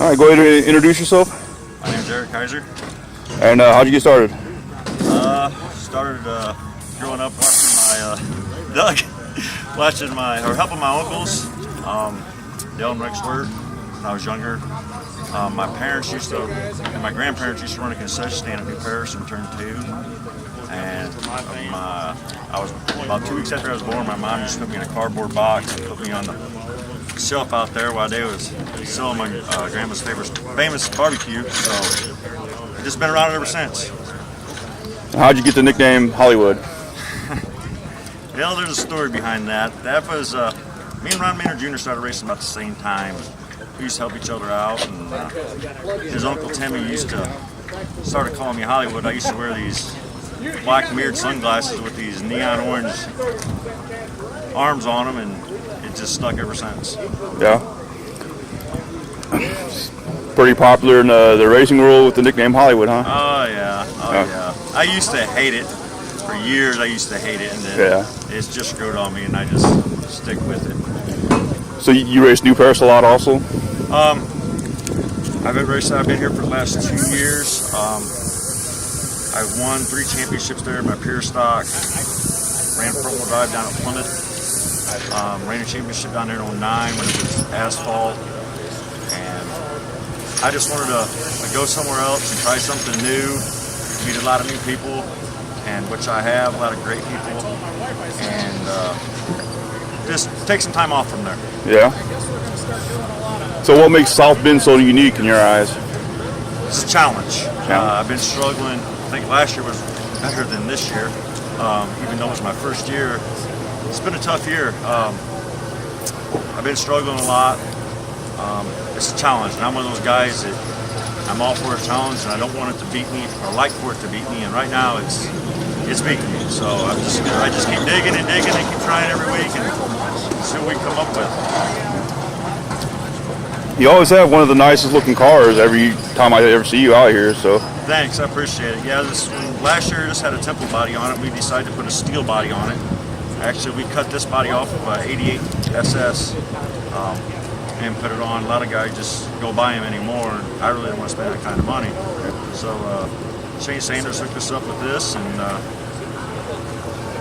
All right, go ahead and introduce yourself. My name's Kiser. And how'd you get started? Started growing up watching helping my uncles, Dale and Rex Word when I was younger. My parents and my grandparents used to run a concession stand at New Paris in Turn 2. And I was about 2 weeks after I was born, my mom just put me in a cardboard box and put me on the shelf out there while they was selling my grandma's famous barbecue. So I've just been around it ever since. How'd you get the nickname Hollywood? Well, there's a story behind that. That was me and Ron Maynard Jr. started racing about the same time. We used to help each other out, and his uncle Timmy started calling me Hollywood. I used to wear these black mirrored sunglasses with these neon orange arms on them, and it just stuck ever since. Yeah. Pretty popular in the racing world with the nickname Hollywood, huh? Oh yeah. I used to hate it. For years I used to hate it, and then it's just growed on me, and I just stick with it. So you race New Paris a lot also? I've been here for the last 2 years. I've won 3 championships there in my pure stock. Ran front wheel drive down at Plymouth. Ran a championship down there in 09 when it was asphalt. And I just wanted to go somewhere else and try something new, meet a lot of new people, and which I have, a lot of great people, and just take some time off from there. Yeah. So what makes South Bend so unique in your eyes? It's a challenge. I've been struggling. I think last year was better than this year, even though it was my first year. It's been a tough year. I've been struggling a lot. It's a challenge, and I'm one of those guys that I'm all for a challenge, and I don't want it to beat me, or like for it to beat me. And right now, it's beating me. So I just keep digging and digging and keep trying every week and see what we can come up with. You always have one of the nicest looking cars every time I ever see you out here. So thanks, I appreciate it. Yeah, last year just had a temple body on it. We decided to put a steel body on it. Actually, we cut this body off of 88 SS. And put it on. A lot of guys just go buy them anymore. I really don't want to spend that kind of money. So Shane Sanders hooked us up with this, and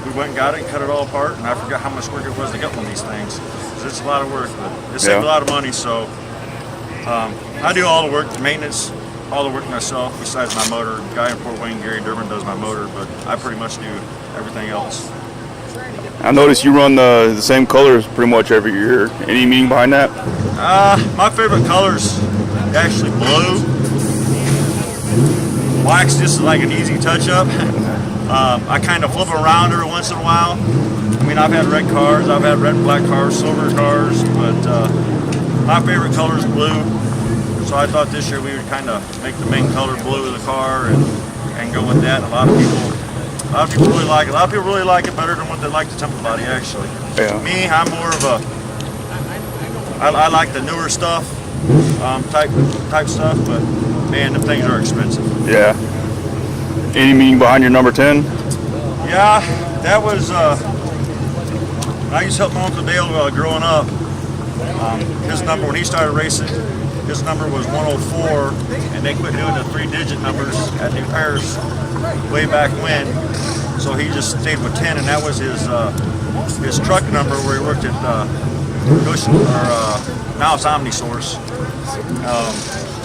we went and got it and cut it all apart, and I forgot how much work it was to get one of these things. It's a lot of work, but it saved a lot of money. So I do all the work, the maintenance, all the work myself besides my motor. The guy in Fort Wayne, Gary Durbin, does my motor, but I pretty much do everything else. I noticed you run the same colors pretty much every year. Any meaning behind that? My favorite color's actually blue. Black's just like an easy touch-up. I kind of flip it around every once in a while. I mean, I've had red cars, I've had red and black cars, silver cars, but my favorite color is blue. So I thought this year we would kind of make the main color blue of the car and go with that. A lot of people really like it. A lot of people really like it better than what they like the temple body, actually. Yeah. Me, I'm more of I like the newer stuff, type stuff, but man, them things are expensive. Yeah. Any meaning behind your number 10? Yeah, that was, I used to help my Uncle Dale growing up. His number, when he started racing, his number was 104, and they quit doing the 3-digit numbers at New Paris way back when. So he just stayed with 10, and that was his truck number where he worked at Goshen, or now it's Omnisource.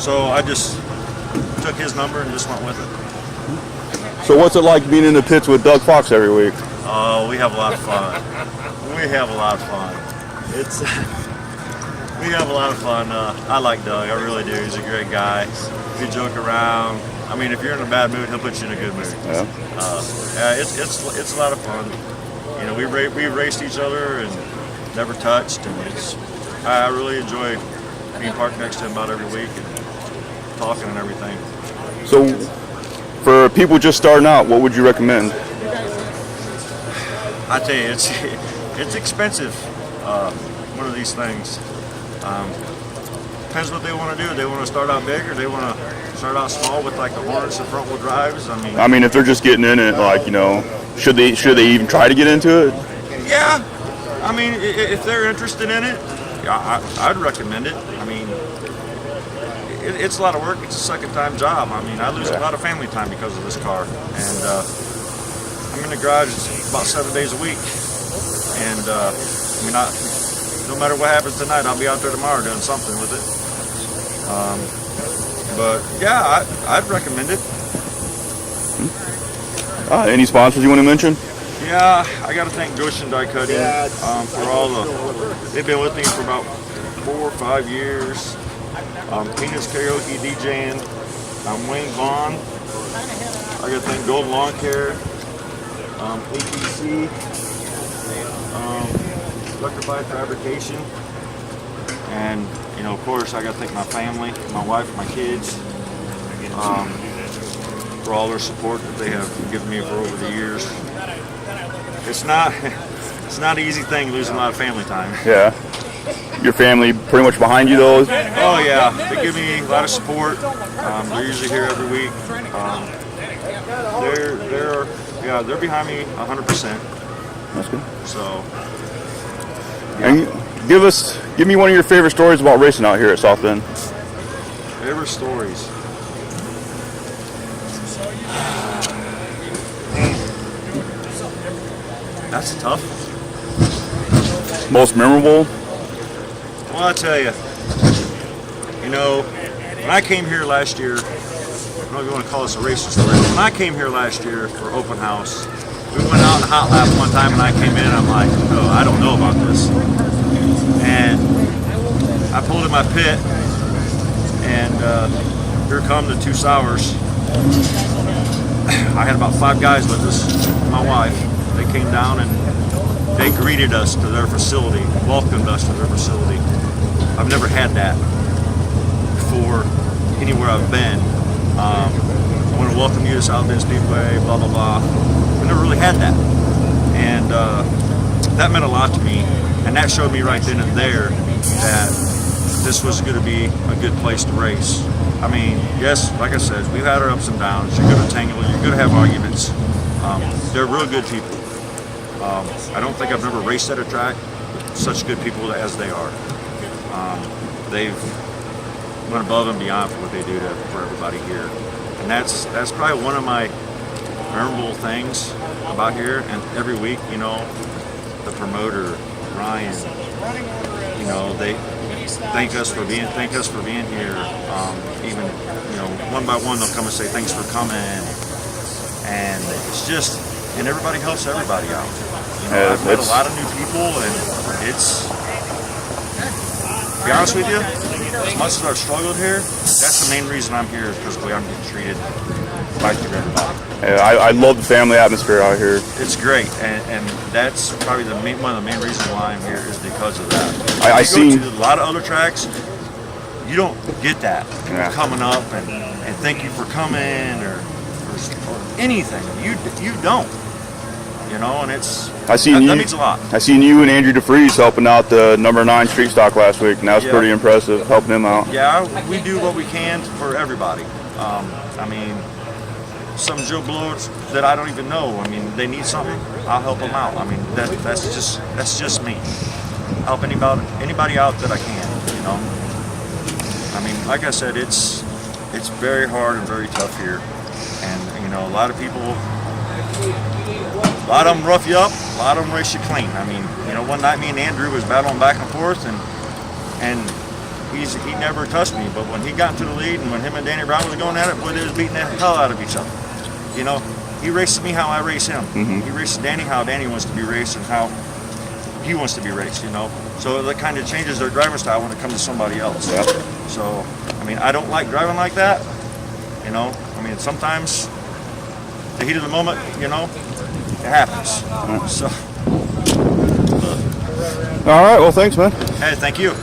So I just took his number and just went with it. So what's it like being in the pits with Doug Fox every week? Oh, we have a lot of fun. We have a lot of fun. We have a lot of fun. I like Doug, I really do. He's a great guy. We joke around. I mean, if you're in a bad mood, he'll put you in a good mood. Yeah. It's a lot of fun. You know, we raced each other and never touched, and I really enjoy being parked next to him about every week and talking and everything. So, for people just starting out, what would you recommend? I tell you, it's expensive. One of these things. Depends what they want to do. They want to start out big, or they want to start out small with like the Hornets and front wheel drives. I mean, if they're just getting in it, like, you know, should they even try to get into it? Yeah, I mean, if they're interested in it, I'd recommend it. I mean, it's a lot of work. It's a second-time job. I mean, I lose a lot of family time because of this car, and I'm in the garage about 7 days a week. And I mean, no matter what happens tonight, I'll be out there tomorrow doing something with it. But yeah, I'd recommend it. Any sponsors you want to mention? Yeah, I got to thank Goshen Die Cutting for all they've been with me for about 4 or 5 years. Peanuts Karaoke DJing. I'm Wayne Vaughn. I got to thank Golden Lawn Care, APC, Electrified Fabrication, and of course, I got to thank my family, my wife, my kids, for all their support that they have given me for over the years. It's not an easy thing losing a lot of family time. Yeah. Your family pretty much behind you, though? Oh yeah, they give me a lot of support. They're usually here every week. They're behind me 100%. That's good. So. And give me one of your favorite stories about racing out here at South Bend. Favorite stories. That's tough. Most memorable? Well, I'll tell you. When I came here last year, I don't know if you want to call this a racing story, but when I came here last year for open house, we went out in a hot lap one time and I came in and I'm like, oh, I don't know about this. And I pulled in my pit and here come the 2 sours. I had about 5 guys with us, my wife. They came down and they greeted us to their facility, welcomed us to their facility. I've never had that before anywhere I've been. I want to welcome you to South Bend Speedway, blah, blah, blah. I never really had that. And that meant a lot to me. And that showed me right then and there that this was going to be a good place to race. I mean, yes, like I said, we've had our ups and downs. You're going to tangle, you're going to have arguments. They're real good people. I don't think I've ever raced at a track with such good people as they are. They've went above and beyond for what they do for everybody here. And that's probably one of my memorable things about here. And every week, the promoter, Ryan, they thank us for being here. Even one by one they'll come and say thanks for coming, and it's just, and everybody helps everybody out. I've met a lot of new people, and to be honest with you, as much as I've struggled here, that's the main reason I'm here, is because of the way I'm getting treated by everybody. I love the family atmosphere out here. It's great, and that's probably one of the main reasons why I'm here, is because of that. I seen a lot of other tracks, you don't get that. Yeah. Coming up and thank you for coming or anything. You don't. And that means a lot. I seen you and Andrew DeFries helping out the number 9 street stock last week, and that was pretty impressive, helping him out. Yeah, we do what we can for everybody. I mean, some Joe Blows that I don't even know. I mean, they need something, I'll help them out. I mean, that's just me. Help anybody out that I can. I mean, like I said, it's very hard and very tough here, and a lot of people. A lot of them rough you up, a lot of them race you clean. I mean, one night me and Andrew was battling back and forth, and he never touched me. But when he got into the lead, and when him and Danny Brown was going at it, boy, they was beating the hell out of each other. He races me how I race him. Mm-hmm. He races Danny how Danny wants to be raced, and how he wants to be raced. So that kind of changes their driving style when it comes to somebody else. Yeah. So, I mean, I don't like driving like that. I mean, sometimes the heat of the moment, it happens. So. All right. Well, thanks, man. Hey, thank you.